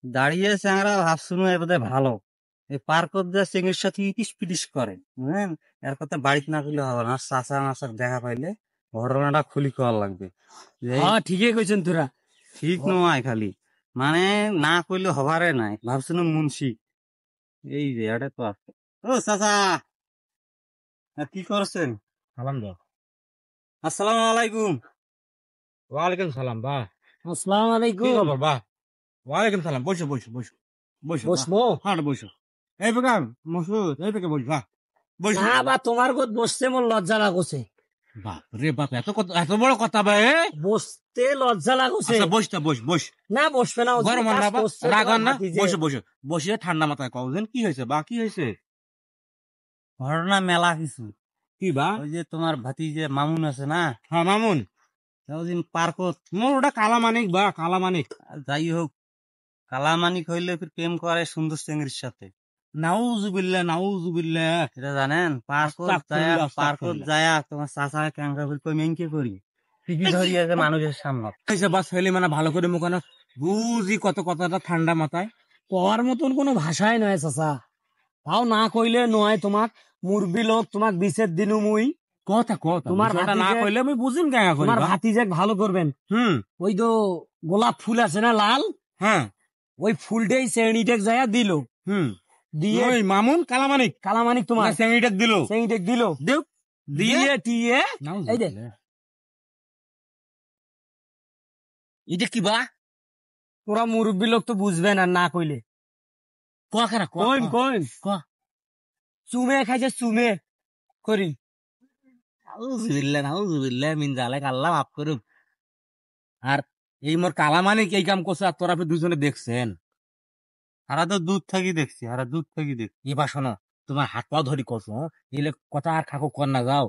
দাঁড়িয়ে চ্যাংরা ভাবছুন এবারে ভালো। এই পার্কত যে চেঙ্গির সাথে ইটিস পিটিস করে, বুঝলেন? এর কথা বাড়িতে না করলে হবে না, চাচা মাচার দেখা পাইলে ঘটনাটা খুলি করা লাগবে। যে এই হ্যাঁ ঠিকই কইছেন তোরা। ঠিক নয় খালি, মানে না করলে হবারে নাই। ভাবছুন মুন্সি এই যে এটা তো আছে। ও চাচা, কি করছেন? সালাম দাও। আসসালামু আলাইকুম। ওয়ালাইকুম সালাম বা। আসসালামু কি আলাইকুম। খবর বা? ওয়ালাইকুম সালাম, বসো বসো বসো বসো বা। বসবো হ্যাঁ বসো। এই বেকার মসুদ, এই বেকার বস বা, বসো। না বা তোমার গোদ বসতে মোর লজ্জা লাগছে। বাপ রে বাপ, এত বড় কথা বা এ? বসতে লজ্জা লাগছে। আচ্ছা বসটা বস বস। না বসবে না, গরম হন না বা, রাগ হন না, ভাতিজে। বসো বসো। বসিয়ে ঠান্ডা মাথায় কওছেন কি হয়েছে বা, কি হয়েছে? ঘটনা মেলা কিছু। কি বা? ওই যে তোমার ভাতিজে মামুন আছে না, হ্যাঁ মামুন, ওদিন পার্কত, মোর ওটা কালা মানিক বা, কালা মানিক। যাই হোক, কালামানিক হইলে ফির প্রেম করে সুন্দর চেঙ্গির সাথে। নাউজুবিল্লাহ নাউজুবিল্লাহ। এটা জানেন? পার্কত যায়া তোমার চাচা ক্যাংরা কই মেনকে করি পিপি ধরিয়েছে মানুষের সামনে। হয়েছে বা, ছেলে মানে ভালো করে মুখানো বুঝি কত কথাটা ঠান্ডা মাথায়। কর মতন কোনো ভাষাই নয় চাচা, তাও না কইলে নয়। তোমাক মুরবি লোক, তোমাক বিশের দিনু মুই কথা কথা তোমার বিষয়টা না ভাতিজে- কইলে আমি বুঝিম কেন করি তোমার বা? ভাতিজে ভালো করবেন। হুম, ওই তো গোলাপ ফুল আছে না লাল, হ্যাঁ, ওই ফুলটাই শ্রেণীটেক যায়া দিল, হুম। দিয়ে ওই মামুন কালামানিক কালামানিক তোমার স্যানিটেক দিল, শ্রেণীটেক দিল, দেখ দিয়ে দিয়ে টিয়ে এই যে এটা কি বা? তোরা মুরব্বী লোক তো বুঝবে না না কইলে। কারা কইন কইন চুমে খাইছে, চুমে করি। নাউজুবিল্লাহ নাউজুবিল্লাহ মিন জালেক, আল্লাহ মাফ করুক। আর এই মোর কালামানিক এই কাম করছে, আর তোরা ফের দুজনে দেখছেন। হারা তো দূর থাকি দেখছি, হারা দূর থাকি দেখছি। এবার শোনো, তোমার হাত পা ধরি করছো, এলে কথা আর কাকু কর না যাও,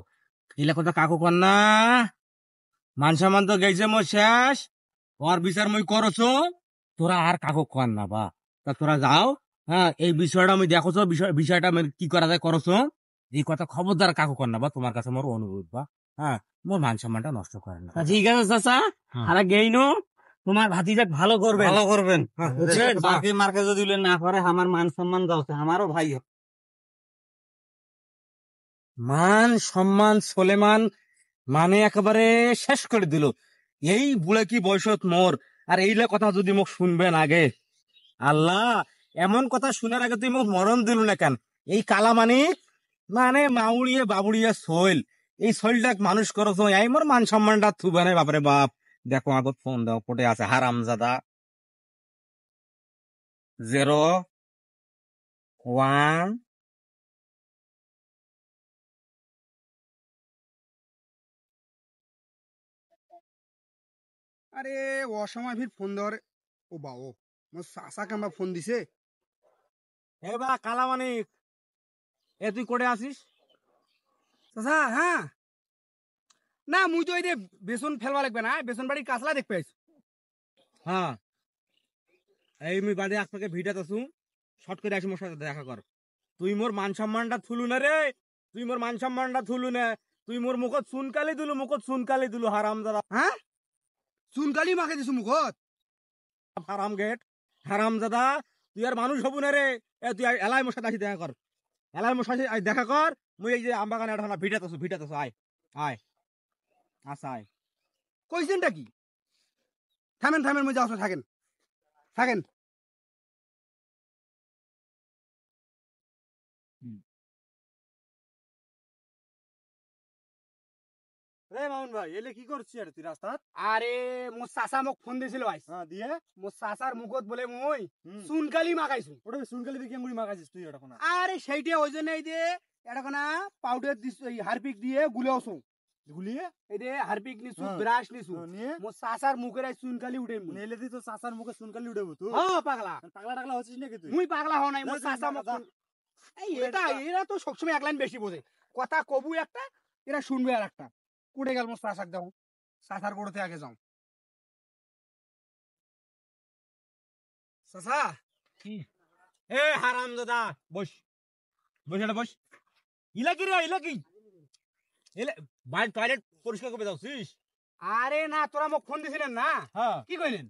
এলে কথা কাকু কর না। মান সম্মান তো গেছে মোর শেষ, ওর বিচার মই করছো, তোরা আর কাকু কর না বা। তা তোরা যাও, হ্যাঁ এই বিষয়টা আমি দেখছো, বিষয়টা আমি কি করা যায় করছো। এই কথা খবরদার কাকু কর না বা, তোমার কাছে মোর অনুরোধ বা। হ্যাঁ, মোর মান সম্মানটা নষ্ট করেন না। ঠিক আছে চাচা, হ্যাঁ। হারা গেইনো তোমার ভাতিজাক ভালো করবে। ভালো করবেন। হ্যাঁ, বুঝছেন? বাকি মার্কে যদি না করে আমার মান সম্মান যাচ্ছে, আমারও ভাই হোক। মান সম্মান সোলেমান মানে একেবারে শেষ করে দিল। এই বুড়ে কি বয়সত মোর, আর এইলা কথা যদি মোক শুনবেন আগে, আল্লাহ এমন কথা শুনার আগে তুই মোক মরণ দিল না কেন? এই কালামানিক মানে মাউড়িয়ে বাবুড়িয়ে সইল, এই সইলটাক মানুষ করছো, এই মোর মান সম্মানটা থুবে না বাপরে বাপ। দেখো আগত ফোন দাও, পটে আছে হারামজাদা 01। আরে অসময় ফির ফোন দেওয়ার। ও বা ও মোর চাচা কামবা ফোন দিছে। হে বা কালামানিক, এ তুই করে আসিস? চাচা হ্যাঁ, না মুই তো এই যে বেসন ফেলবা লাগবে না, বেসন বাড়ির কাঁচলা দেখতে পাইছি। হ্যাঁ, এই আমি বাড়ি আপনাকে ভিটাত আসু, শর্ট করে আসি মোর সাথে দেখা কর। তুই মোর মান সম্মানটা থুলু না রে, তুই মোর মান সম্মানটা থুলু না। তুই মোর মুখত চুনকালি দিলু, মুখত চুনকালি দিলু, হারাম দাদা, হ্যাঁ চুনকালি মাকে দিছো মুখত। হারাম গেট, হারাম দাদা। তুই আর মানুষ হবু না রে। তুই এলাই মোর সাথে আসি দেখা কর, এলাই মোর সাথে দেখা কর। মুই এই যে আমবাগানে একটা ভিটাত আসু, আয় আয়, আচ্ছা আয়। কইছেনটা কি? থামেন থামেন, মুই যাওয়া থাকেন থাকেন। রে মামুন ভাই, এলে কি করছিস আর তুই রাস্তাত? আরে মোর চাচা মোক ফোন দিছিল ভাই। হ্যাঁ, দিয়ে মোর চাচার মুখত বলে মই হুম। চুনকালি মাখাইছো। ওটা সুনকালি দিয়ে কেমন মাখাছিস তুই এটা কোনা? আরে সেইটা ওই জন্য এই যে এটা না পাউডার দিস, এই হারপিক দিয়ে গুলেওছো। গুলিয়ে এই যে হারপিক নিছু, হ্যাঁ। ব্রাশ নিছু, নিয়ে মোর চাচার মুখের এই চুনকালি উঠে মুই। নেলে দি তো চাচার মুখে সুনকালি উঠেবো তুই? হ্যাঁ পাগলা, পাগলা টাগলা হচ্ছিস নাকি তুই? মুই পাগলা হও নাই, মোর যা, যা, চাচা যা, মোক যা। এই এটা এরা তো সবসময় এক লাইন বেশি বোঝে। কথা কবু একটা, এরা শুনবে আর একটা। কুড়ে গেল মোর চাচাক দাও, চাচার গোড়তে আগে যাও। চাচা এ হারাম দাদা, বস বস, এটা বস। ইলা কি রে, ইলা কি? এলে বাইরে টয়লেট পরিষ্কার করে যাচ্ছিস? আরে না, তোরা মোক ফোন দিছিলেন না? হ্যাঁ, কি কইলেন?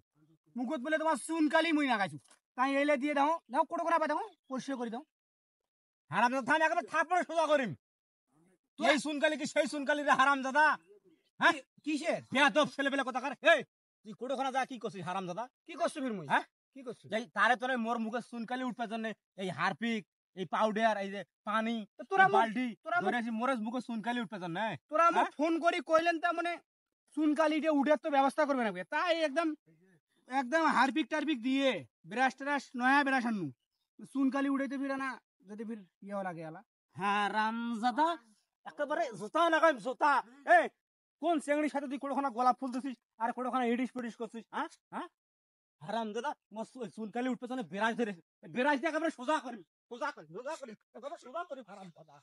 মুখত বলে তোমার চুনকালি মুই নাগাইছো তাই এলে দিয়ে দাও দাও কোটো কোনা পাই দাও পরিষ্কার করে দাও হারাম দাদা আমি একেবারে থাপড়ে সোজা করিম এই সুনকালি কি সেই সুনকালি রে হারাম দাদা হ্যাঁ কিসের বেয়াদব ছেলে পেলে কথা কার এই তুই কোটোখানা যা কি করছিস হারাম দাদা কি করছো ফির মুই হ্যাঁ? কি করছো এই তারে তোরে মোর মুখে সুনকালি উঠবার জন্য এই হারপিক এই পাউডার এই যে পানি তো তোরা এই বালতি তোরা ধরে আছি মোরের মুখে সুনকালি উঠবার জন্য তোরা আমাকে হ্যাঁ? ফোন করি কইলেন তা মানে চুনকালিটা উঠার তো ব্যবস্থা করবে না তাই একদম একদম হারপিক টারপিক দিয়ে ব্রাশ ট্রাশ নয়া ব্রাশ আনু চুনকালি উড়াইতে ফিরে না যদি ফির ইয়ে লাগে আলা হারাম দাদা একেবারে জোতা লাগাই জোতা এই কোন চেংড়ির সাথে তুই কোটোখানা গোলাপ ফুল দিছিস আর কোটোখানা ইডিস পিডিস করছিস হ্যাঁ হ্যাঁ হারাম দাদা মোর চুনকালি উঠবে জন্য বেরাজ ধরে বেরাজ দিয়ে একেবারে সোজা করি একেবারে সোজা করি হারাম দাদা